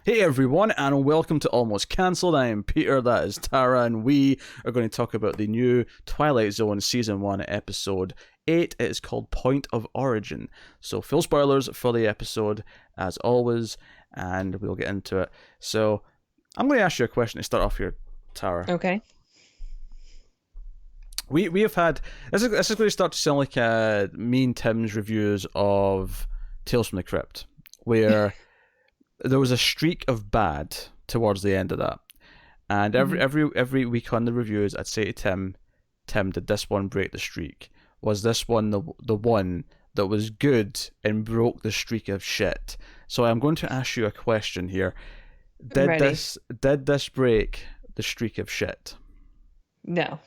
Hey everyone, and welcome to Almost Cancelled. I am Peter, that is Tara, and we are going to talk about the new Twilight Zone Season 1, Episode 8. It is called Point of Origin. So, full spoilers for the episode, as always, and we'll get into it. So, I'm going to ask you a question to start off here, Tara. Okay. We have had... This is going to start to sound like me and Tim's reviews of Tales from the Crypt, where... there was a streak of bad towards the end of that, and every week on the reviews, I'd say to Tim, did this one break the streak? Was this one the one that was good and broke the streak of shit? So I'm going to ask you a question here. Did this break the streak of shit? No.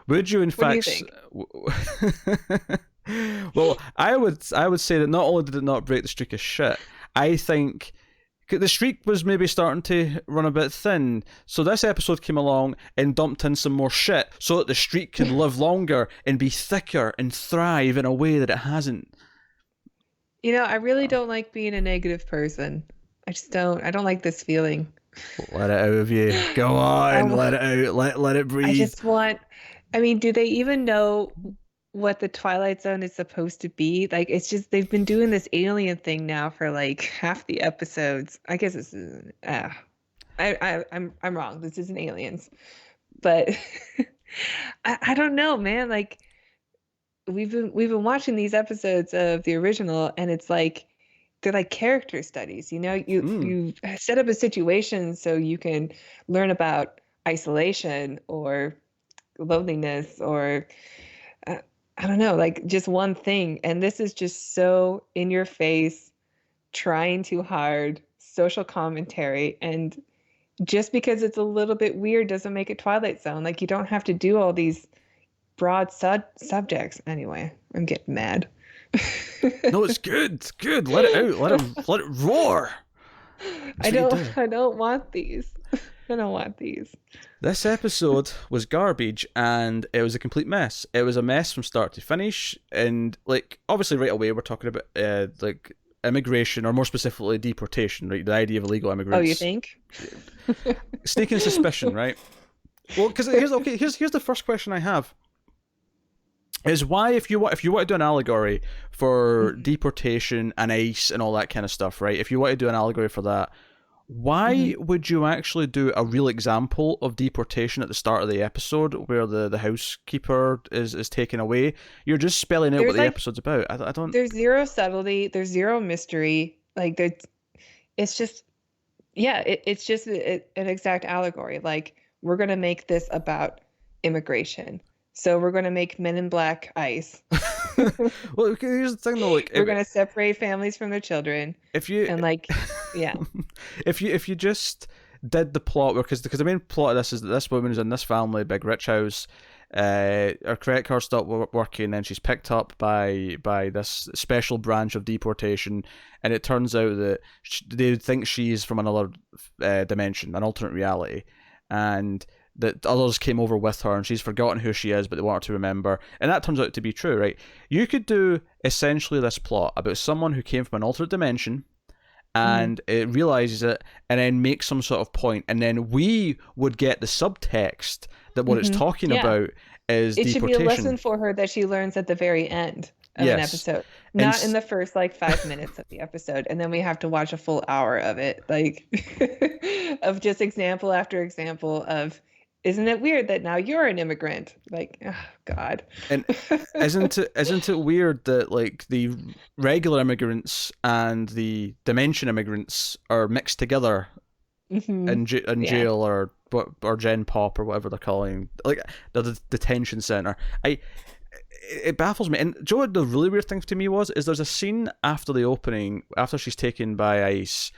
Would you, in fact? What do you think? Well, I would say that not only did it not break the streak of shit, I think the streak was maybe starting to run a bit thin. So this episode came along and dumped in some more shit so that the streak could live longer and be thicker and thrive in a way that it hasn't. You know, I really don't like being a negative person. I just don't. I don't like this feeling. Let it out of you. Go on, let it out. Let it breathe. I just want... I mean, do they even know what the Twilight Zone is supposed to be? Like, it's just they've been doing this alien thing now for like half the episodes. I guess this is I'm wrong. This isn't aliens, but I don't know, man. Like we've been watching these episodes of the original, and it's like they're like character studies. You know, you set up a situation so you can learn about isolation or loneliness or I don't know, like just one thing. And this is just so in your face, trying too hard, social commentary. And just because it's a little bit weird doesn't make it Twilight Zone. Like you don't have to do all these broad subjects. Anyway, I'm getting mad. No, it's good. It's good. Let it out. Let it roar. I don't want these. I don't want these. This episode was garbage, and it was a complete mess. It was a mess from start to finish, and like obviously right away we're talking about like immigration, or more specifically deportation, right? The idea of illegal immigrants. Oh, you think? Sneaking suspicion, right? Well, because here's the first question I have. Is why if you want to do an allegory for deportation and ICE and all that kind of stuff, right? If you want to do an allegory for that, why would you actually do a real example of deportation at the start of the episode where the housekeeper is taken away? You're just spelling out what the episode's about. I don't... There's zero subtlety. There's zero mystery. Like, it's just... Yeah, it's just an exact allegory. Like, we're going to make this about immigration. So we're going to make Men in Black ICE. Well, here's the thing, though. Like, we're going to separate families from their children. If you yeah. If you just did the plot, because the main plot of this is that this woman is in this family, big rich house. Her credit card stopped working, and she's picked up by this special branch of deportation, and it turns out that they think she's from another dimension, an alternate reality, and that others came over with her and she's forgotten who she is, but they want her to remember. And that turns out to be true, right? You could do essentially this plot about someone who came from an alternate dimension and it realizes it and then makes some sort of point, and then we would get the subtext that what it's talking about is deportation. It should be a lesson for her that she learns at the very end of an episode, not in the first like 5 minutes of the episode, and then we have to watch a full hour of it, like of just example after example of, isn't it weird that now you're an immigrant? Like, oh God. And isn't it weird that like the regular immigrants and the dimension immigrants are mixed together in jail or Gen Pop or whatever they're calling, like the detention center? It baffles me. And do you know what the really weird thing to me is there's a scene after the opening, after she's taken by ICE,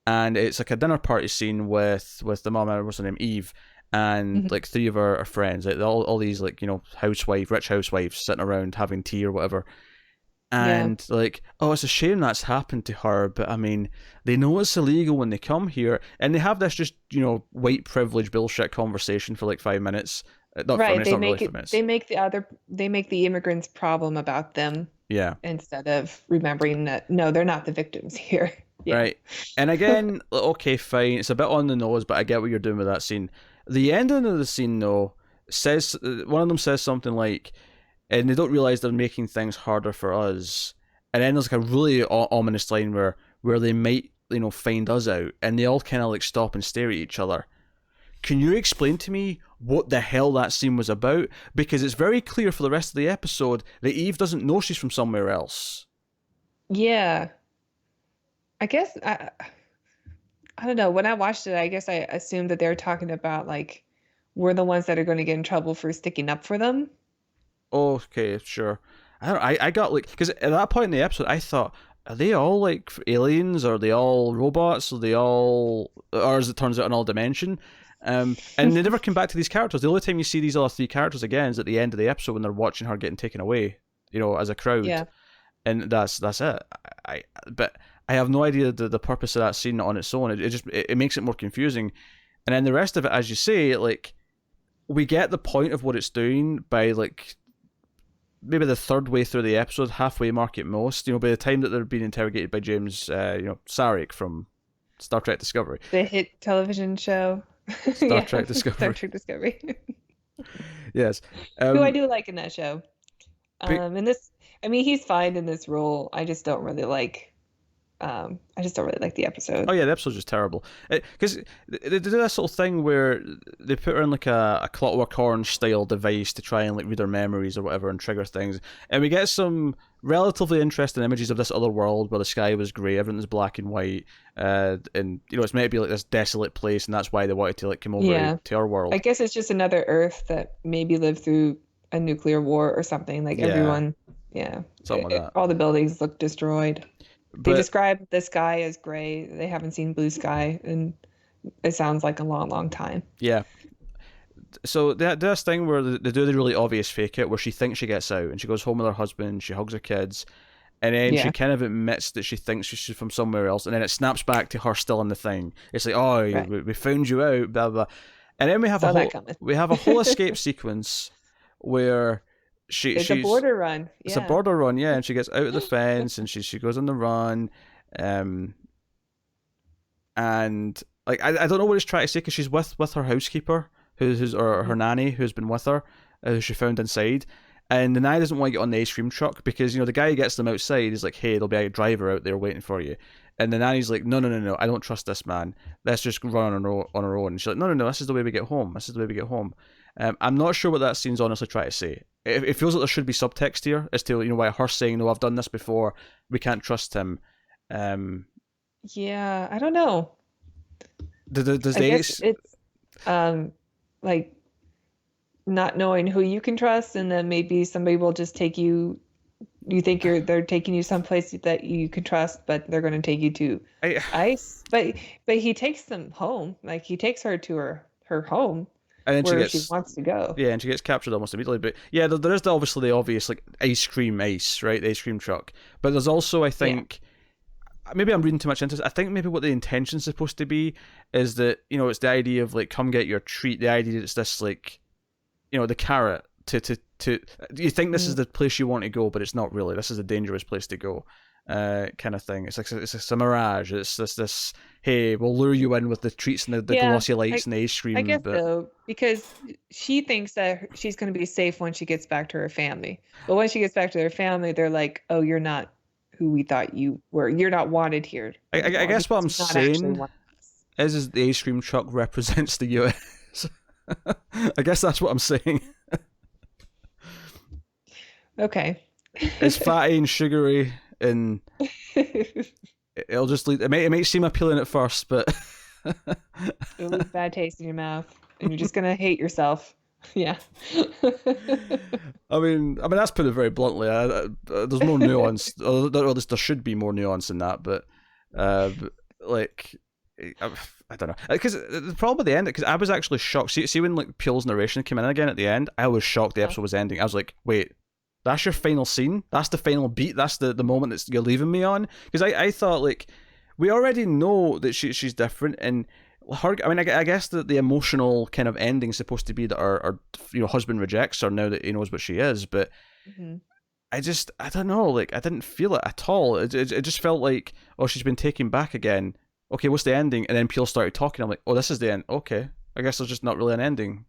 and it's like a dinner party scene with the mom, what's her name, Eve, and like three of her friends, like all these like, you know, rich housewives sitting around having tea or whatever, and like, oh, it's a shame that's happened to her, but I mean, they know it's illegal when they come here, and they have this just, you know, white privilege bullshit conversation for like 5 minutes. Right, they make the immigrants' problem about them. Yeah. Instead of remembering that no, they're not the victims here. Yeah. right? And again, okay, fine, it's a bit on the nose, but I get what you're doing with that scene. The ending of the scene, though, says one of them says something like, and they don't realize they're making things harder for us. And then there's like a really ominous line where they might, find us out, and they all kind of like stop and stare at each other. Can you explain to me what the hell that scene was about? Because it's very clear for the rest of the episode that Eve doesn't know she's from somewhere else. Yeah. I guess I don't know. When I watched it, I guess I assumed that they were talking about like we're the ones that are going to get in trouble for sticking up for them. Okay, sure. I don't. I got like, because at that point in the episode, I thought, are they all like aliens? Are they all robots? Are they all, or as it turns out, an all dimension? And they never come back to these characters. The only time you see these other three characters again is at the end of the episode when they're watching her getting taken away, as a crowd. Yeah. And that's it. But I have no idea the purpose of that scene on its own. It makes it more confusing. And then the rest of it, as you say, like, we get the point of what it's doing by like maybe the third way through the episode, halfway mark at most. By the time that they're being interrogated by James, Sarek from Star Trek Discovery, The hit television show. Star Trek Discovery. Star Trek Discovery. Yes, Who I do like in that show. And this, I mean, he's fine in this role. I just don't really like. I just don't really like the episode. Oh yeah, the episode's just terrible. Because they do this little thing where they put her in like a Clockwork Orange style device to try and like read her memories or whatever and trigger things, and we get some relatively interesting images of this other world where the sky was grey, everything's black and white, and it's meant to be like this desolate place, and that's why they wanted to like come over to our world. I guess it's just another Earth that maybe lived through a nuclear war or something. Like everyone, something like that. All the buildings look destroyed. They But describe the sky as gray. They haven't seen blue sky, and it sounds like a long, long time. yeah, so they do this thing where they do the really obvious fake it, where she thinks she gets out, and she goes home with her husband, she hugs her kids, and then she kind of admits that she thinks she's from somewhere else, and then it snaps back to her still in the thing. It's like, oh, right. we found you out, blah blah, and then we have a whole escape sequence where It's a border run. It's a border run, yeah, and she gets out of the fence and she goes on the run, and like I don't know what he's trying to say, because she's with her housekeeper who's or her nanny who's been with her, who she found inside, and the nanny doesn't want to get on the ice cream truck because the guy who gets them outside is like, hey, there'll be a driver out there waiting for you, and the nanny's like, no, I don't trust this man. Let's just run on our own. And she's like, no, this is the way we get home. I'm not sure what that scene's honestly trying to say. It feels like there should be subtext here as to why her saying, no, I've done this before, we can't trust him. Yeah, I don't know. I guess it's like not knowing who you can trust, and then maybe somebody will just take you. You think they're taking you someplace that you can trust, but they're going to take you to ice. But he takes them home. Like he takes her to her home. And then she wants to go. Yeah, and she gets captured almost immediately. But yeah, there is obviously the obvious like ice cream, right? The ice cream truck. But there's also, I think, maybe I'm reading too much into this. I think maybe what the intention's supposed to be is that it's the idea of like, come get your treat. The idea that it's this like, the carrot to you think this is the place you want to go, but it's not really. This is a dangerous place to go. Kind of thing. It's like it's a mirage. It's this hey, we'll lure you in with the treats and the glossy lights and the ice cream. I guess so, because she thinks that she's going to be safe when she gets back to her family. But when she gets back to her family, they're like, "Oh, you're not who we thought you were. You're not wanted here." I guess what I'm saying is the ice cream truck represents the US. I guess that's what I'm saying. Okay. It's fatty and sugary. And it'll just leave. It might seem appealing at first, but it'll leave a bad taste in your mouth, and you're just gonna hate yourself. Yeah. I mean, that's put it very bluntly. There's more nuance. There should be more nuance in that, but like, I don't know. Because the problem with the end, because I was actually shocked. See when like Peele's narration came in again at the end, I was shocked the episode was ending. I was like, wait. That's your final scene? That's the final beat? That's the moment that you're leaving me on? Because I thought, like, we already know that she's different, and her, I guess that the emotional kind of ending is supposed to be that her husband rejects her now that he knows what she is, but I don't know, like I didn't feel it at all. It just felt like, oh, she's been taken back again. Okay, what's the ending? And then Peel started talking. I'm like, oh, this is the end. Okay, I guess there's just not really an ending.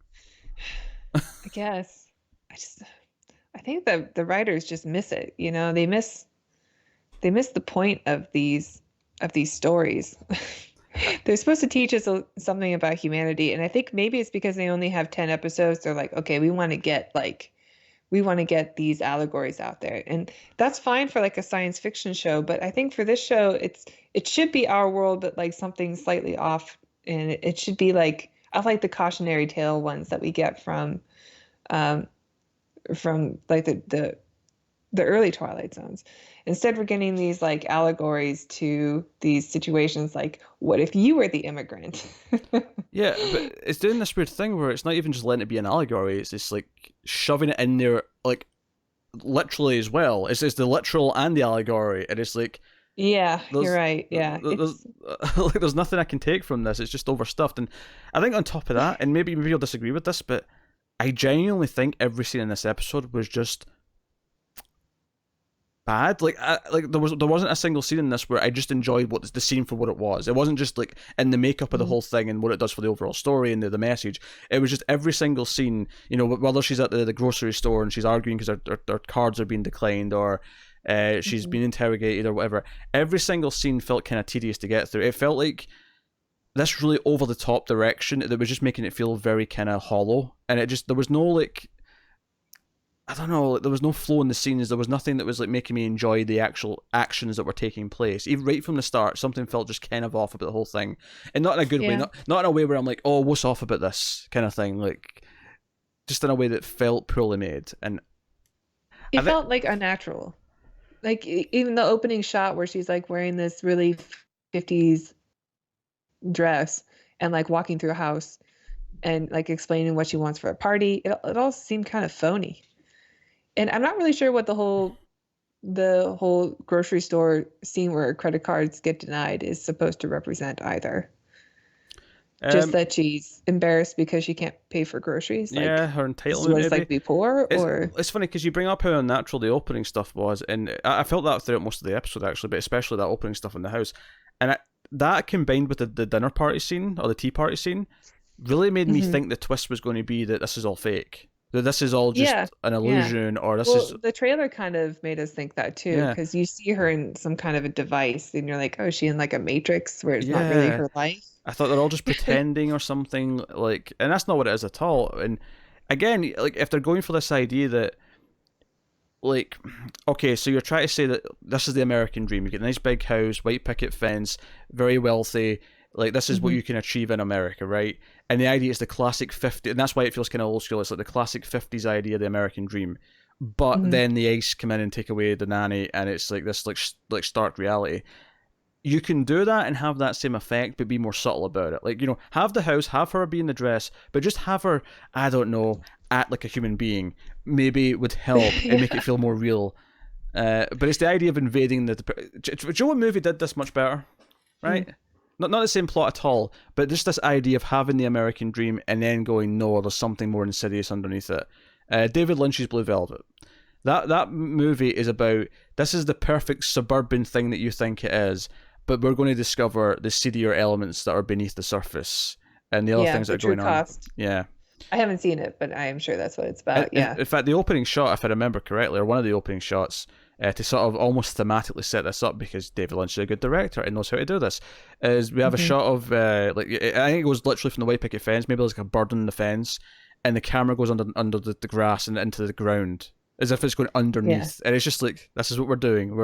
I guess. I just I think that the writers just miss it. They miss the point of these stories. They're supposed to teach us something about humanity, and I think maybe it's because they only have 10 episodes. They're like, okay, we want to get these allegories out there, and that's fine for like a science fiction show. But I think for this show, it should be our world, but like something slightly off, and it should be like I like the cautionary tale ones that we get um, from like the early Twilight Zones. Instead, we're getting these like allegories to these situations like, what if you were the immigrant? Yeah, but it's doing this weird thing where it's not even just letting it be an allegory. It's just like shoving it in there, like literally as well. It's the literal and the allegory, and it's like Yeah, you're there's right. Yeah, there's like there's nothing I can take from this. It's just overstuffed, and I think on top of that, and maybe you'll disagree with this, but I genuinely think every scene in this episode was just bad. Like there wasn't a single scene in this where I just enjoyed what the scene for what it was. It wasn't just like in the makeup of the Mhm. whole thing and what it does for the overall story and the message. It was just every single scene. You know, whether she's at the grocery store and she's arguing because her cards are being declined, or she's Mhm. being interrogated or whatever. Every single scene felt kind of tedious to get through. It felt like this really over the top direction that was just making it feel very kind of hollow, and it just there was no like I don't know, there was no flow in the scenes. There was nothing that was like making me enjoy the actual actions that were taking place. Even right from the start, something felt just kind of off about the whole thing, and not in a good way. Yeah. Not in a way where I'm like, oh, what's off about this kind of thing. Like just in a way that felt poorly made. And I It think, felt like unnatural. Like even the opening shot where she's like wearing this really 50s dress and like walking through a house and like explaining what she wants for a party, it all seemed kind of phony. And I'm not really sure what the whole grocery store scene where credit cards get denied is supposed to represent either. Just um, that she's embarrassed because she can't pay for groceries, yeah, like her she entitlement was like maybe. before, It's or it's funny because you bring up how unnatural the opening stuff was, and I felt that throughout most of the episode actually, but especially that opening stuff in the house, and that combined with the dinner party scene or the tea party scene really made me Mhm. think the twist was going to be that this is all fake, that this is all Yeah, just an yeah. illusion, or this is Well, the trailer kind of made us think that too, yeah, because you see her in some kind of a device, and you're like, oh, is she in like a matrix where it's not really yeah. her life? I thought they're all just pretending or something like, and that's not what it is at all. And again, like if they're going for this idea that like okay, so you're trying to say that this is the American dream. You get a nice big house, white picket fence, very wealthy. Like this is what Hmm. you can achieve in America, right? And the idea is the classic 50s, and that's why it feels kind of old school. It's like the classic 50s idea of the American dream. But Hmm. then the ICE come in and take away the nanny, and it's like this like stark reality. You can do that and have that same effect, but be more subtle about it. Like, you know, have the house, have her be in the dress, but just have her, I don't know, act like a human being. Maybe it would help and make Yeah. it feel more real. But it's the idea of invading the. Do you know what movie did this much better? Mm. Right? Not the same plot at all, but just this idea of having the American dream and then going, no, there's something more insidious underneath it. David Lynch's Blue Velvet. That movie is about this is the perfect suburban thing that you think it is, but we're going to discover the seedier elements that are beneath the surface and the other Yeah, things that the are true going on. cost. Yeah. I haven't seen it, but I am sure that's what it's In, about. in, Yeah. in fact, the opening shot, if I remember correctly, or one of the opening shots, to sort of almost thematically set this up, because David Lynch is a good director and knows how to do this, is we have a Hmm. shot of like I think it goes literally from the white picket fence. Maybe there's like a bird on the fence, and the camera goes under the grass and into the ground, as if it's going Yeah. underneath, and it's just like this is what we're doing.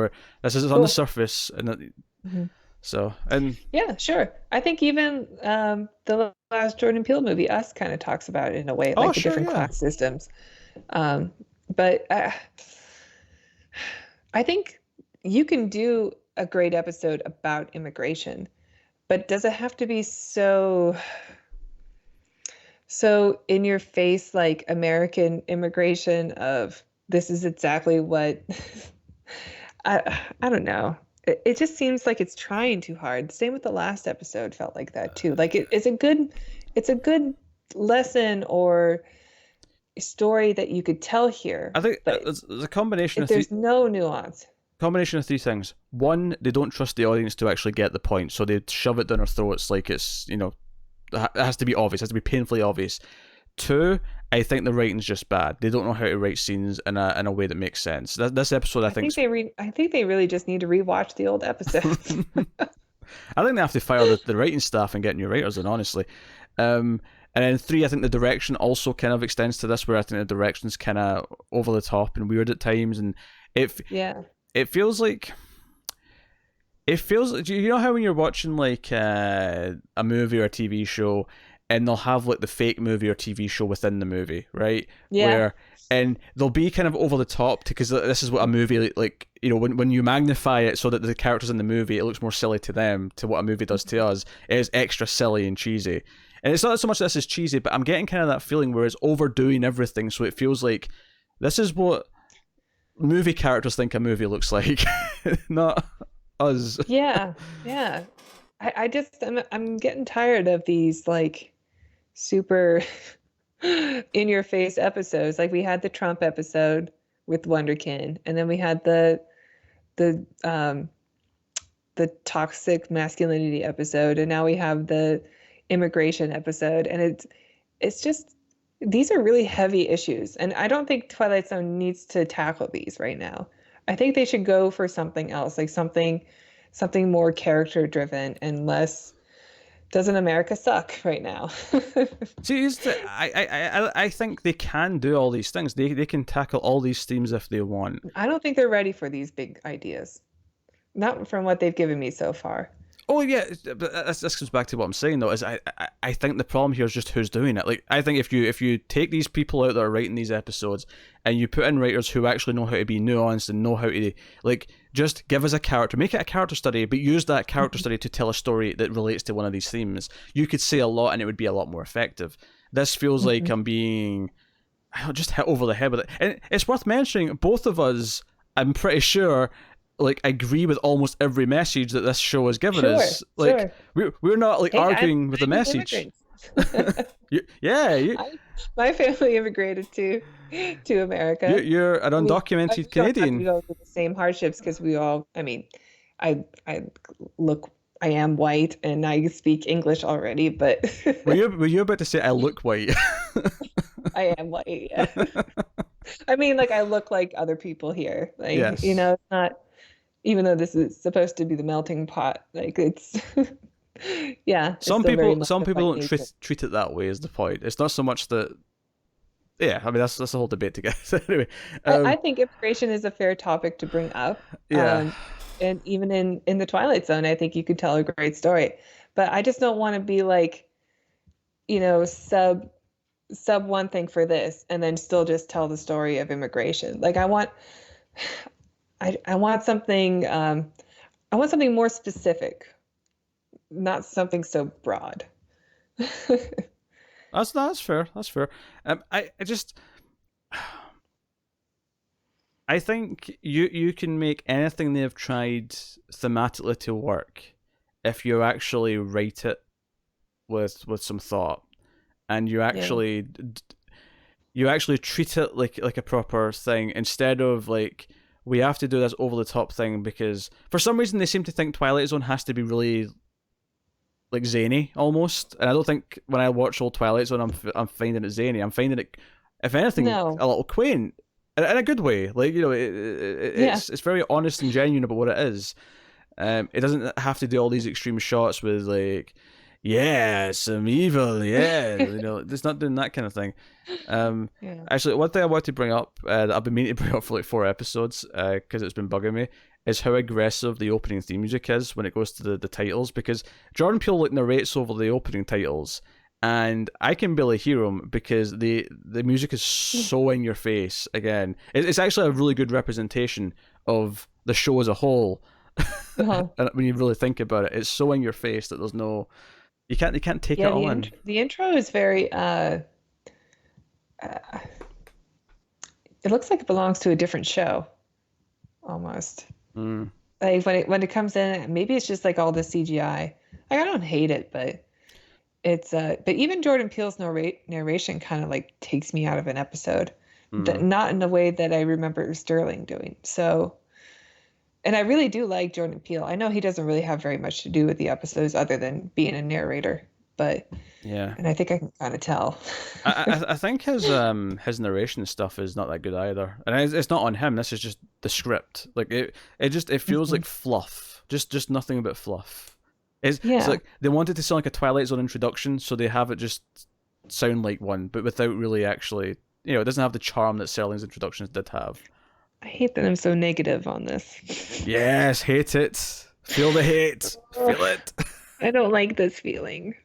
This is on the Cool. surface, and Hmm. so and Yeah, sure. I think even the last Jordan Peele movie, Us, kind of talks about it in a way, oh like the sure, different yeah. class systems. But I think you can do a great episode about immigration, but does it have to be so in your face, like American immigration of this is exactly what I don't know. It just seems like it's trying too hard. Same with the last episode felt like that too. Like it's a good lesson or story that you could tell here, I think but there's a combination of there's no nuance. three things. One, they don't trust the audience to actually get the point, so they shove it down our throats like it's, you know, it has to be obvious, it has to be painfully obvious. Two, I think the writing's just bad. They don't know how to write scenes in a way that makes sense. This episode, I think they really just need to rewatch the old episodes. I think they have to fire the writing staff and get new writers in, honestly. And then three, I think the direction also kind of extends to this, where I think the direction's kind of over the top and weird at times, and it feels like. You know how when you're watching like a movie or a TV show, and they'll have like the fake movie or TV show within the movie, right? Yeah. And they'll be kind of over the top because this is what a movie like you know, when you magnify it so that the characters in the movie, it looks more silly to them to what a movie does to us. It is extra silly and cheesy. And it's not so much this is cheesy, but I'm getting kind of that feeling where it's overdoing everything, so it feels like this is what movie characters think a movie looks like, not us. Yeah. I'm getting tired of these like super in your face episodes. Like we had the Trump episode with Wonderkin, and then we had the toxic masculinity episode, and now we have the immigration episode, and it's just, these are really heavy issues, and I don't think Twilight Zone needs to tackle these right now. I think they should go for something else, like something more character driven and less doesn't America suck right now. See, I think they can do all these things. They can tackle all these themes if they want. I don't think they're ready for these big ideas. Not from what they've given me so far. Oh yeah, but this comes back to what I'm saying though. Is I think the problem here is just who's doing it. Like I think if you take these people out that are writing these episodes and you put in writers who actually know how to be nuanced and know how to like just give us a character, make it a character study, but use that character study to tell a story that relates to one of these themes, you could say a lot and it would be a lot more effective. This feels like I'm being just hit over the head with it. And it's worth mentioning, both of us, I'm pretty sure, like agree with almost every message that this show has given us. Like we're not like arguing with the message. My family immigrated to America. You're an undocumented Canadian. We go through the same hardships because we all. I mean, I am white and I speak English already, but were you about to say I look white? I am white. Yeah. I mean, like I look like other people here. Like yes. You know, it's not. Even though this is supposed to be the melting pot, like it's, yeah. Some people don't treat it that way. Is the point? It's not so much that. Yeah, I mean that's a whole debate to get. Anyway, I think immigration is a fair topic to bring up. Yeah. And even in the Twilight Zone, I think you could tell a great story, but I just don't want to be like, you know, sub one thing for this and then still just tell the story of immigration. Like I want something. I want something more specific, not something so broad. That's fair. I think you can make anything they've tried thematically to work if you actually write it with some thought, and you actually treat it like a proper thing instead of like. We have to do this over the top thing because for some reason they seem to think Twilight Zone has to be really like zany almost, and I don't think when I watch old Twilight Zone I'm finding it zany. I'm finding it, if anything, a little quaint in a good way. Like you know, it's very honest and genuine about what it is. It doesn't have to do all these extreme shots with like. Yeah, some evil, yeah. You know, it's not doing that kind of thing. Actually, one thing I want to bring up, that I've been meaning to bring up for like 4 episodes, because it's been bugging me, is how aggressive the opening theme music is when it goes to the titles, because Jordan Peele like narrates over the opening titles, and I can barely hear him because the music is so in your face. Again, it's actually a really good representation of the show as a whole. And when you really think about it, it's so in your face that there's no... You can't take it all in. The intro is very it looks like it belongs to a different show almost. Like when it comes in, maybe it's just like all the CGI. Like I don't hate it, but It's but even Jordan Peele's narration kind of like takes me out of an episode. Mm. Not in the way that I remember Sterling doing. So, and I really do like Jordan Peele. I know he doesn't really have very much to do with the episodes other than being a narrator, but Yeah. and I think I can kind of tell. I think his narration stuff is not that good either, and it's not on him. This is just the script. Like it feels like fluff. Just nothing but fluff. It's Yeah. like they wanted to sound like a Twilight Zone introduction, so they have it just sound like one, but without really actually, it doesn't have the charm that Serling's introductions did have. I hate that I'm so negative on this. Yes, hate it. Feel the hate. Feel it. I don't like this feeling.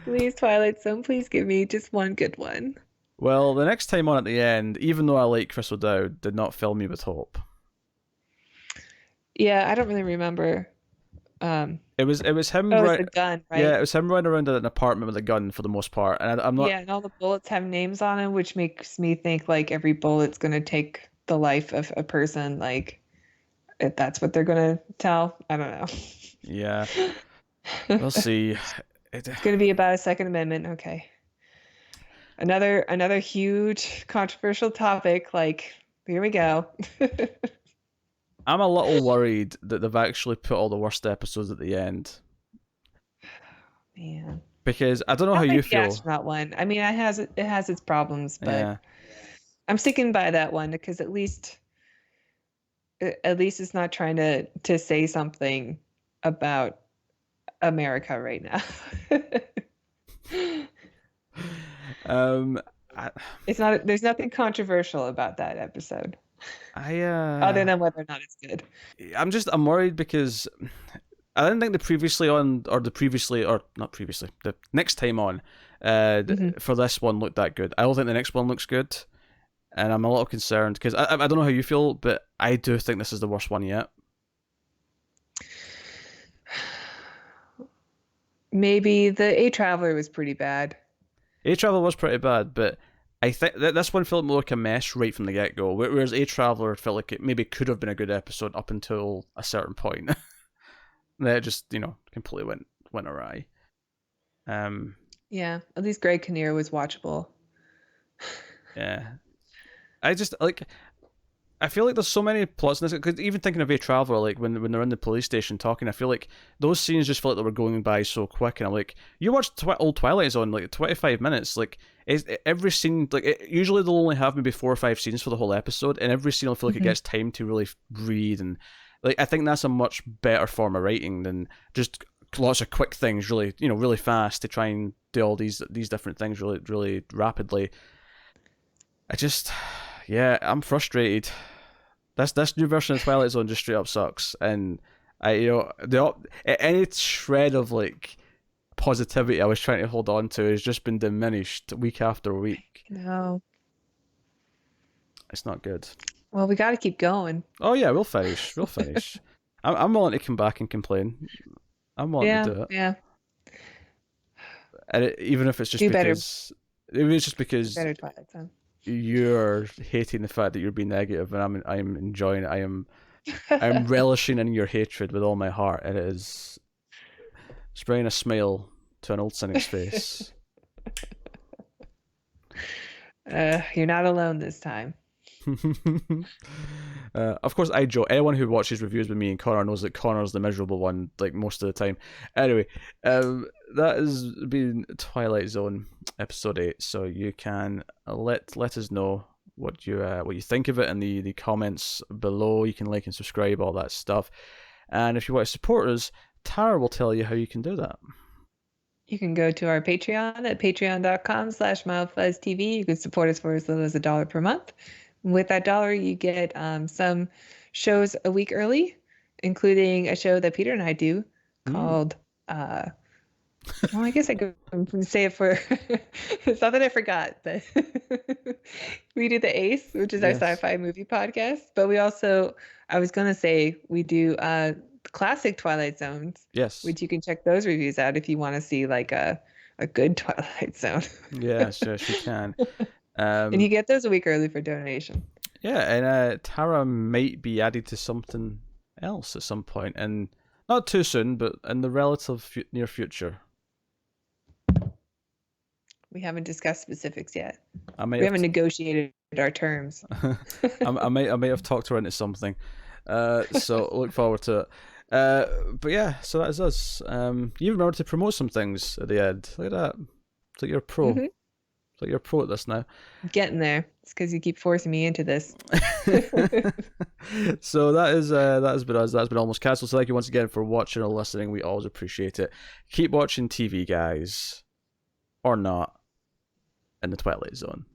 Please, Twilight Zone, please give me just one good one. Well, the next time on at the end, even though I like Chris O'Dowd, did not fill me with hope. Yeah, I don't really remember. It was him. Oh, it's a gun, right? Yeah, it was him running around in an apartment with a gun for the most part, and I'm not. Yeah, and all the bullets have names on them, which makes me think like every bullet's gonna take the life of a person. Like, if that's what they're gonna tell, I don't know. Yeah, we'll see. It's gonna be about a Second Amendment. Okay, another huge controversial topic. Like, here we go. I'm a little worried that they've actually put all the worst episodes at the end. Man. Because I don't know how you feel. The astronaut one. I mean, it has its problems, but yeah. I'm sticking by that one because at least it's not trying to say something about America right now. It's not. There's nothing controversial about that episode. Other than whether or not it's good. I'm worried because I didn't think the next time on for this one looked that good. I don't think the next one looks good, and I'm a little concerned because I don't know how you feel, but I do think this is the worst one yet. Maybe the A Traveler was pretty bad. A Traveler was pretty bad, but I think that this one felt more like a mess right from the get-go, whereas A Traveler felt like it maybe could have been a good episode up until a certain point. Then it just, completely went awry. Yeah, at least Greg Kinnear was watchable. Yeah. I feel like there's so many plots in this, because even thinking of A Traveler, like when they're in the police station talking, I feel like those scenes just feel like they were going by so quick, and I'm like, you watch old Twilight Zone, like 25 minutes, like every scene, like usually they'll only have maybe 4 or 5 scenes for the whole episode, and every scene I feel like it gets time to really breathe, and like I think that's a much better form of writing than just lots of quick things, really, really fast to try and do all these different things really, really rapidly. I'm frustrated. This new version of Twilight Zone just straight up sucks, and any shred of like positivity I was trying to hold on to has just been diminished week after week. No, it's not good. Well, we got to keep going. Oh yeah, we'll finish. I'm willing to come back and complain. I'm willing to do it. Yeah. And even if it's just because you're hating the fact that you're being negative, and I'm enjoying it. I'm relishing in your hatred with all my heart. It is spraying a smile to an old cynic's face. You're not alone this time. Of course, I joke. Anyone who watches reviews with me and Connor knows that Connor's the miserable one, like most of the time. Anyway, that has been Twilight Zone episode 8. So you can let us know what you think of it in the comments below. You can like and subscribe, all that stuff. And if you want to support us, Tara will tell you how you can do that. You can go to our Patreon at patreon.com/MildFuzzTV. You can support us for as little as $1 per month. With that $1, you get some shows a week early, including a show that Peter and I do called, well, I guess I could say it for, it's not that I forgot, but we do The Ace, which is our sci-fi movie podcast. But we also, I was going to say, we do classic Twilight Zones. Yes. Which you can check those reviews out if you want to see like a good Twilight Zone. Yes, you can. And you get those a week early for donation. Yeah, and Tara might be added to something else at some point, and Not too soon, but in the relative near future. We haven't discussed specifics yet. I might We have haven't negotiated our terms. I might have talked her into something. So look forward to it. But yeah, so that is us. You remember to promote some things at the end. Look at that. It's like you're a pro. Mm-hmm. It's like you're a pro at this now. Getting there. It's because you keep forcing me into this. So that has been us. That's been Almost Castle. So thank you once again for watching or listening. We always appreciate it. Keep watching TV, guys, or not, in the Twilight Zone.